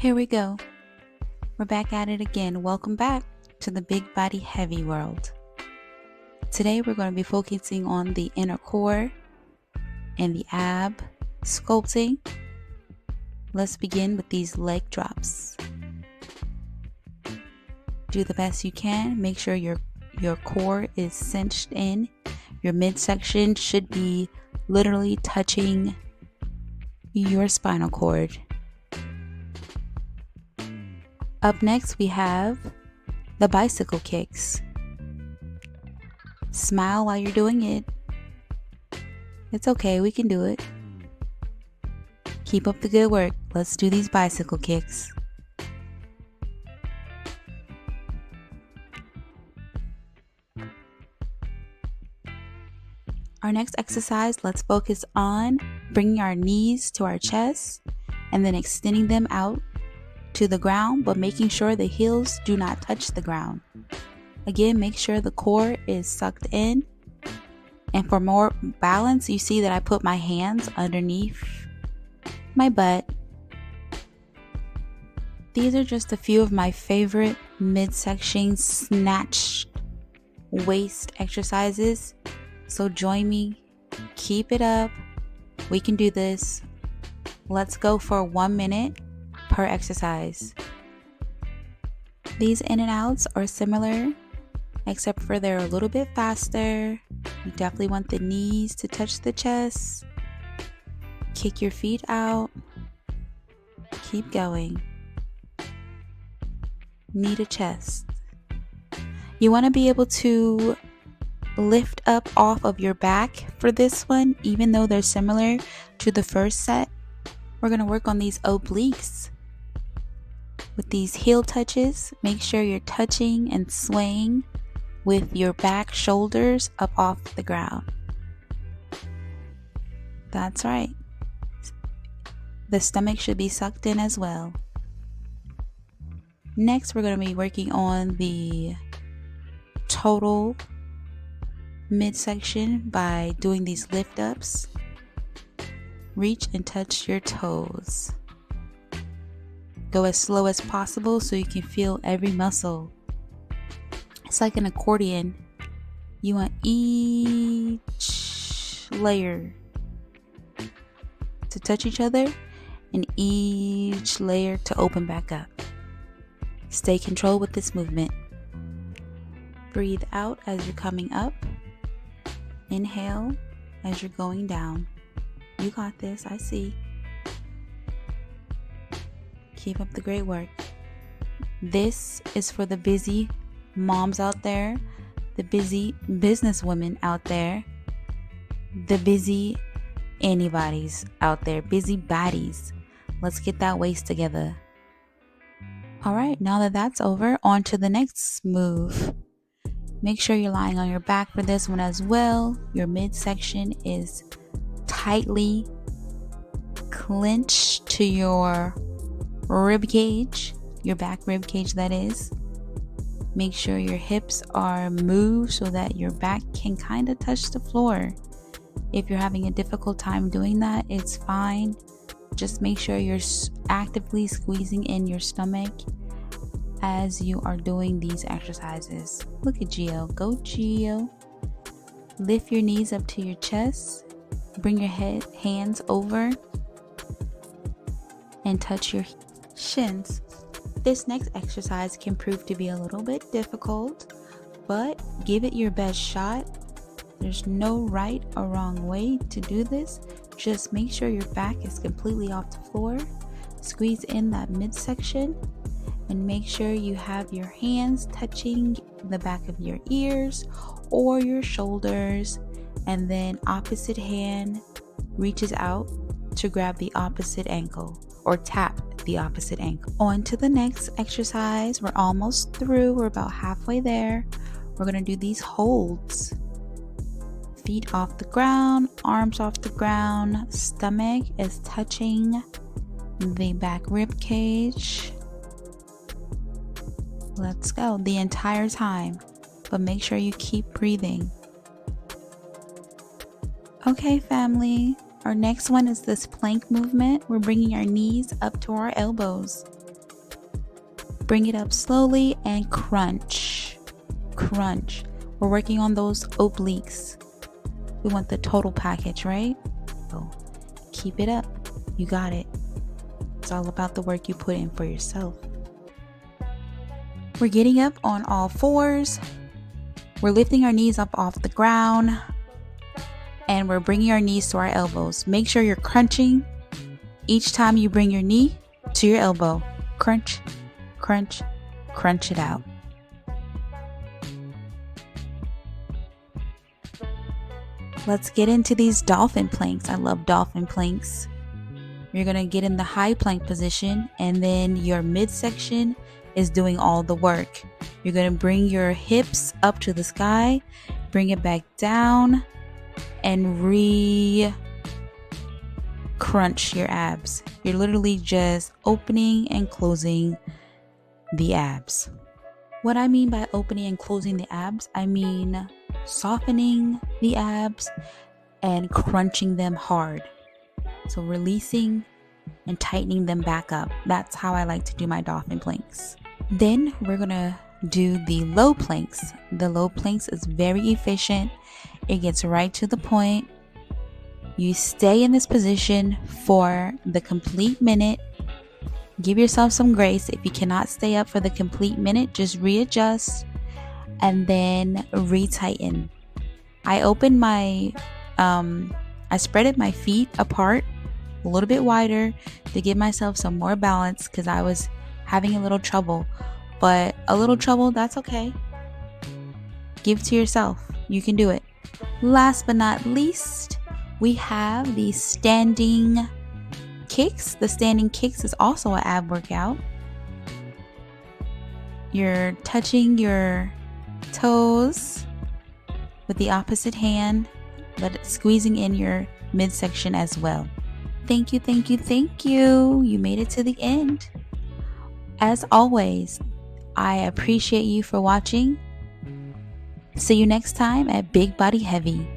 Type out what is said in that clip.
Here we go. We're back at it again. Welcome back to the Big Body Heavy world. Today we're going to be focusing on the inner core and the ab sculpting. Let's begin with these leg drops. Do the best you can. Make sure your core is cinched in. Your midsection should be literally touching your spinal cord. Up next, we have the bicycle kicks. Smile while you're doing it. It's okay, we can do it. Keep up the good work. Let's do these bicycle kicks. Our next exercise, let's focus on bringing our knees to our chest and then extending them out to the ground, but making sure the heels do not touch the ground. Again, make sure the core is sucked in. And for more balance, you see that I put my hands underneath my butt. These are just a few of my favorite midsection snatch waist exercises. So join me, keep it up. We can do this. Let's go for 1 minute per exercise. These in and outs are similar, except for they're a little bit faster. You definitely want the knees to touch the chest. Kick your feet out. Keep going. Knee to chest. You want to be able to lift up off of your back for this one, even though they're similar to the first set. We're going to work on these obliques. With these heel touches, make sure you're touching and swaying with your back shoulders up off the ground. That's right. The stomach should be sucked in as well. Next, we're going to be working on the total midsection by doing these lift ups. Reach and touch your toes. Go as slow as possible so you can feel every muscle. It's like an accordion. You want each layer to touch each other and each layer to open back up. Stay controlled with this movement. Breathe out as you're coming up. Inhale as you're going down. You got this, I see. Keep up the great work. This is for the busy moms out there, the busy businesswomen out there, the busy anybody's out there, busy bodies. Let's get that waist together. All right, now that that's over, on to the next move. Make sure you're lying on your back for this one as well. Your midsection is tightly clenched to your rib cage, your back rib cage that is. Make sure your hips are moved so that your back can kind of touch the floor. If you're having a difficult time doing that, it's fine. Just make sure you're actively squeezing in your stomach as you are doing these exercises. Look at Gio. Go Gio. Lift your knees up to your chest. Bring your hands over and touch your shins. This next exercise can prove to be a little bit difficult, but give it your best shot. There's no right or wrong way to do this. Just make sure your back is completely off the floor. Squeeze in that midsection and make sure you have your hands touching the back of your ears or your shoulders, and then opposite hand reaches out to grab the opposite ankle or tap the opposite ankle. On to the next exercise. We're almost through. We're about halfway there. We're going to do these holds. Feet off the ground, arms off the ground, stomach is touching the back rib cage. Let's go the entire time, but make sure you keep breathing. Okay, family, our next one is this plank movement. We're bringing our knees up to our elbows. Bring it up slowly and crunch. Crunch. We're working on those obliques. We want the total package, right? So keep it up. You got it. It's all about the work you put in for yourself. We're getting up on all fours. We're lifting our knees up off the ground. And we're bringing our knees to our elbows. Make sure you're crunching each time you bring your knee to your elbow. Crunch, crunch, crunch it out. Let's get into these dolphin planks. I love dolphin planks. You're going to get in the high plank position, and then your midsection is doing all the work. You're going to bring your hips up to the sky, bring it back down, and crunch your abs. You're literally just opening and closing the abs. What I mean by opening and closing the abs, I mean softening the abs and crunching them hard. So releasing and tightening them back up. That's how I like to do my dolphin planks. Then we're gonna do the low planks. The low planks is very efficient. It gets right to the point. You stay in this position for the complete minute. Give yourself some grace. If you cannot stay up for the complete minute, just readjust and then retighten. I opened my, I spreaded my feet apart a little bit wider to give myself some more balance because I was having a little trouble. But a little trouble, that's okay. Give to yourself. You can do it. Last but not least, we have the standing kicks. The standing kicks is also an ab workout. You're touching your toes with the opposite hand, but squeezing in your midsection as well. Thank you, thank you, thank you. You made it to the end. As always, I appreciate you for watching. See you next time at Big Body Heavy.